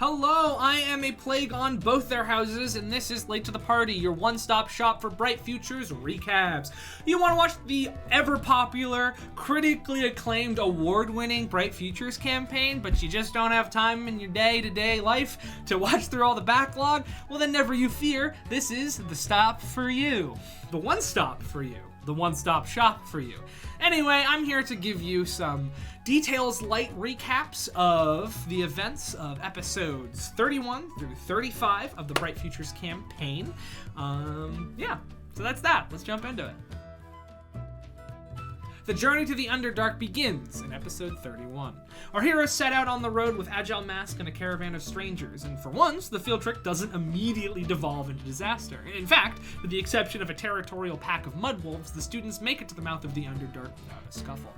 Hello, I am a plague on both their houses, and this is Late to the Party, your one-stop shop for Bright Futures recaps. You want to watch the ever-popular, critically acclaimed, award-winning Bright Futures campaign, but you just don't have time in your day-to-day life to watch through all the backlog? Well, then never you fear, this is the stop for you. The one stop for you. The one-stop shop for you. Anyway, I'm here to give you some details light recaps of the events of episodes 31 through 35 of the Bright Futures campaign. So that's that. Let's jump into it. The journey to the Underdark begins in episode 31. Our heroes set out on the road with Agile Mask and a caravan of strangers, and for once, the field trip doesn't immediately devolve into disaster. In fact, with the exception of a territorial pack of mudwolves, the students make it to the mouth of the Underdark without a scuffle.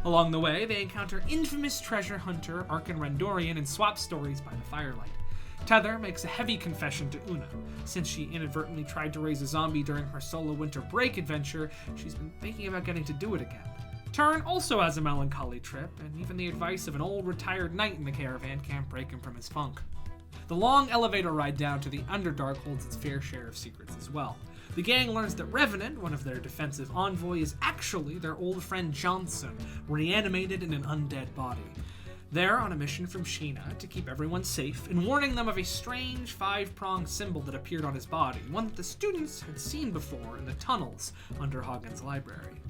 Along the way, they encounter infamous treasure hunter Arkan Rendorian and swap stories by the firelight. Tether makes a heavy confession to Una. Since she inadvertently tried to raise a zombie during her solo winter break adventure, she's been thinking about getting to do it again. Turn also has a melancholy trip, and even the advice of an old retired knight in the caravan can't break him from his funk. The long elevator ride down to the Underdark holds its fair share of secrets as well. The gang learns that Revenant, one of their defensive envoys, is actually their old friend Johnson, reanimated in an undead body. They're on a mission from Sheena to keep everyone safe and warning them of a strange five-pronged symbol that appeared on his body, one that the students had seen before in the tunnels under Hagen's library.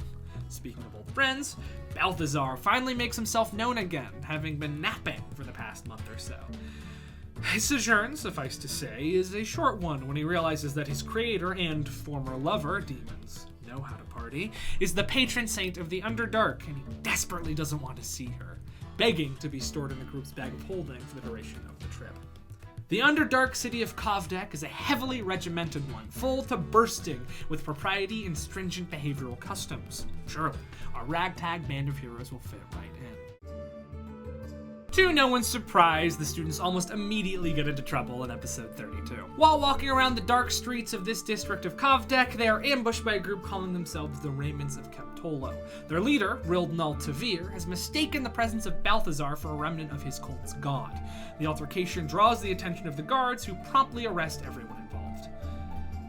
Speaking of old friends, Balthazar finally makes himself known again, having been napping for the past month or so. His sojourn, suffice to say, is a short one when he realizes that his creator and former lover, demons know how to party, is the patron saint of the Underdark, and he desperately doesn't want to see her, begging to be stored in the group's bag of holding for the duration of the trip. The Underdark city of Kovdek is a heavily regimented one, full to bursting with propriety and stringent behavioral customs. Surely, our ragtag band of heroes will fit right in. To no one's surprise, the students almost immediately get into trouble in episode 32. While walking around the dark streets of this district of Kovdek, they are ambushed by a group calling themselves the Raymans of Keptolo. Their leader, Rildnal Tavir, has mistaken the presence of Balthazar for a remnant of his cult's god. The altercation draws the attention of the guards, who promptly arrest everyone involved.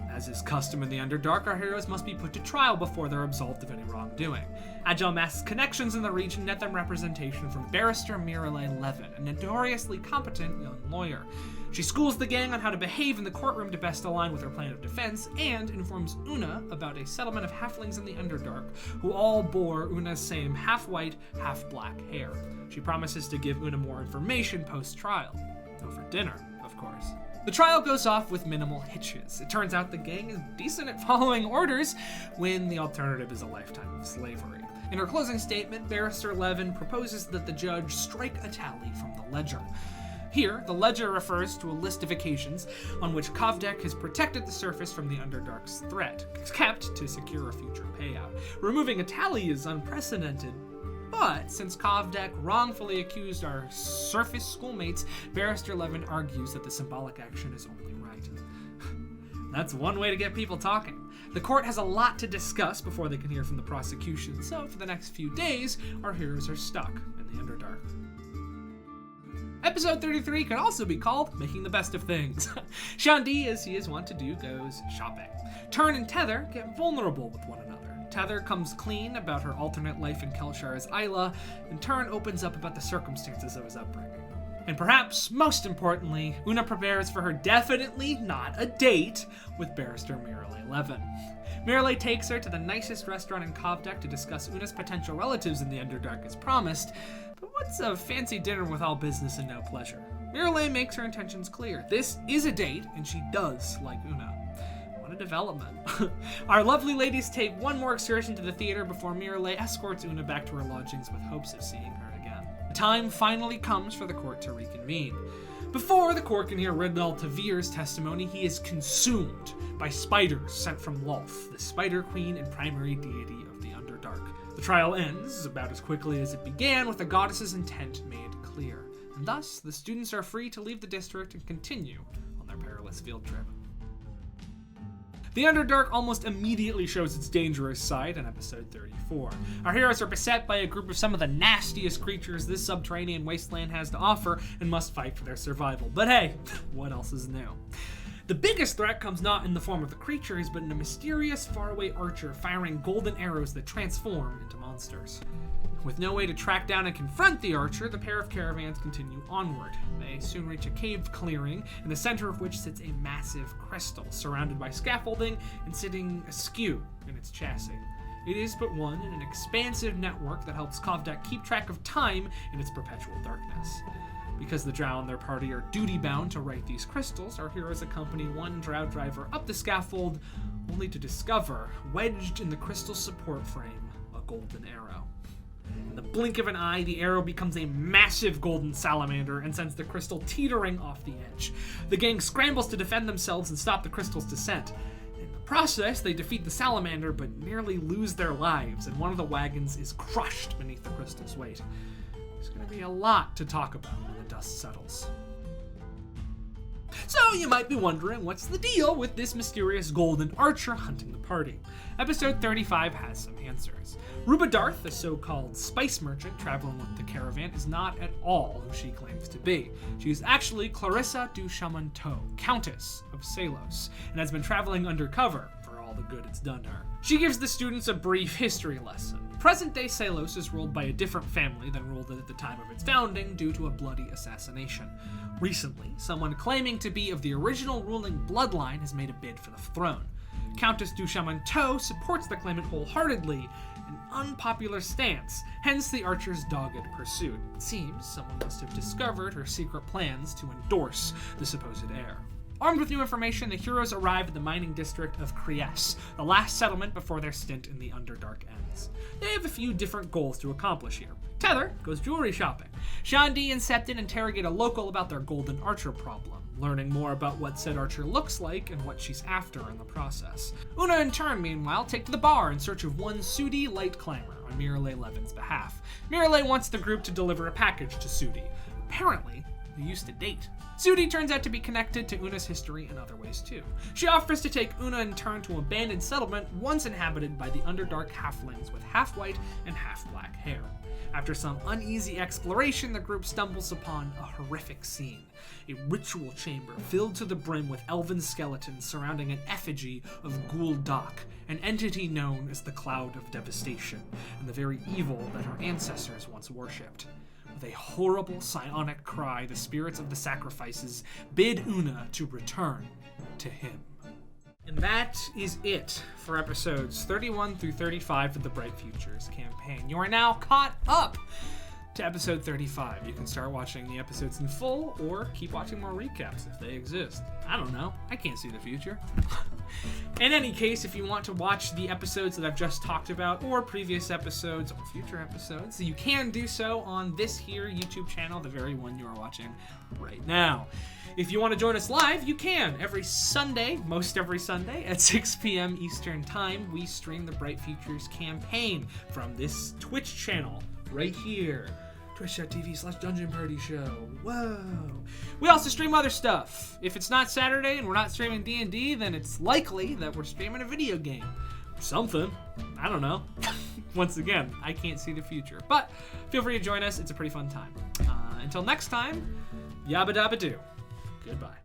As is custom in the Underdark, our heroes must be put to trial before they're absolved of any wrongdoing. Agile Mask's connections in the region net them representation from Barrister Miralay Levin, a notoriously competent young lawyer. She schools the gang on how to behave in the courtroom to best align with her plan of defense, and informs Una about a settlement of halflings in the Underdark, who all bore Una's same half-white, half-black hair. She promises to give Una more information post-trial. Over dinner, of course. The trial goes off with minimal hitches. It turns out the gang is decent at following orders when the alternative is a lifetime of slavery. In her closing statement, Barrister Levin proposes that the judge strike a tally from the ledger. Here, the ledger refers to a list of occasions on which Kovdek has protected the surface from the Underdark's threat, kept to secure a future payout. Removing a tally is unprecedented, but since Kovdek wrongfully accused our surface schoolmates, Barrister Levin argues that the symbolic action is only right. That's one way to get people talking. The court has a lot to discuss before they can hear from the prosecution, so for the next few days, our heroes are stuck in the Underdark. Episode 33 could also be called Making the Best of Things. Shandi, as he is wont to do, goes shopping. Turn and Tether get vulnerable with one another. Tether comes clean about her alternate life in Kelshar as Isla, and Turn opens up about the circumstances of his upbringing. And perhaps most importantly, Una prepares for her definitely not a date with Barrister Miralay Levin. Miralay takes her to the nicest restaurant in Kovdek to discuss Una's potential relatives in the Underdark as promised, but what's a fancy dinner with all business and no pleasure? Miralay makes her intentions clear. This is a date, and she does like Una. What a development. Our lovely ladies take one more excursion to the theater before Miralay escorts Una back to her lodgings with hopes of seeing her again. The time finally comes for the court to reconvene. Before the court can hear Rildnal Tavir's testimony, he is consumed by spiders sent from Lolth, the Spider Queen and primary deity of the Underdark. The trial ends about as quickly as it began, with the goddess's intent made clear. And thus, the students are free to leave the district and continue on their perilous field trip. The Underdark almost immediately shows its dangerous side in episode 34. Our heroes are beset by a group of some of the nastiest creatures this subterranean wasteland has to offer and must fight for their survival. But hey, what else is new? The biggest threat comes not in the form of the creatures, but in a mysterious, faraway archer firing golden arrows that transform into monsters. With no way to track down and confront the archer, the pair of caravans continue onward. They soon reach a cave clearing, in the center of which sits a massive crystal, surrounded by scaffolding and sitting askew in its chassis. It is but one in an expansive network that helps Kovdak keep track of time in its perpetual darkness. Because the Drow and their party are duty-bound to right these crystals, our heroes accompany one Drow driver up the scaffold, only to discover, wedged in the crystal support frame, a golden arrow. In the blink of an eye, the arrow becomes a massive golden salamander and sends the crystal teetering off the edge. The gang scrambles to defend themselves and stop the crystal's descent. In the process, they defeat the salamander but nearly lose their lives, and one of the wagons is crushed beneath the crystal's weight. There's going to be a lot to talk about when the dust settles. So you might be wondering, what's the deal with this mysterious golden archer hunting the party? Episode 35 has some answers. Rubadarth, the so-called spice merchant traveling with the caravan, is not at all who she claims to be. She is actually Clarissa du Chamonteau, Countess of Salos, and has been traveling undercover for all the good it's done her. She gives the students a brief history lesson. Present-day Salos is ruled by a different family than ruled it at the time of its founding due to a bloody assassination. Recently, someone claiming to be of the original ruling bloodline has made a bid for the throne. Countess du Chamonteau supports the claimant wholeheartedly, an unpopular stance, hence the archer's dogged pursuit. It seems someone must have discovered her secret plans to endorse the supposed heir. Armed with new information, the heroes arrive at the mining district of Kriess, the last settlement before their stint in the Underdark ends. They have a few different goals to accomplish here. Tether goes jewelry shopping. Shandi and Septon interrogate a local about their golden archer problem, learning more about what said archer looks like and what she's after in the process. Una and Turn, meanwhile, take to the bar in search of one Sudi light climber on Miralay Levin's behalf. Miralay wants the group to deliver a package to Sudi. Apparently, they used to date. Sudi turns out to be connected to Una's history in other ways too. She offers to take Una and Turn to an abandoned settlement once inhabited by the Underdark halflings with half-white and half-black hair. After some uneasy exploration, the group stumbles upon a horrific scene. A ritual chamber filled to the brim with elven skeletons surrounding an effigy of Gul'dak, an entity known as the Cloud of Devastation, and the very evil that her ancestors once worshipped. With a horrible psionic cry, the spirits of the sacrifices bid Una to return to him. And that is it for episodes 31 through 35 of the Bright Futures campaign. You are now caught up to episode 35. You can start watching the episodes in full or keep watching more recaps if they exist. I don't know. I can't see the future. In any case, if you want to watch the episodes that I've just talked about or previous episodes or future episodes, you can do so on this here YouTube channel, the very one you are watching right now. If you want to join us live, you can. Every Sunday, most every Sunday, at 6 p.m. Eastern Time, we stream the Bright Futures campaign from this Twitch channel right here. Twitch.tv/Dungeon Party Show. Whoa. We also stream other stuff. If it's not Saturday and we're not streaming D&D, then it's likely that we're streaming a video game. Something. I don't know. Once again, I can't see the future. But feel free to join us. It's a pretty fun time. Until next time, yabba dabba doo. Goodbye.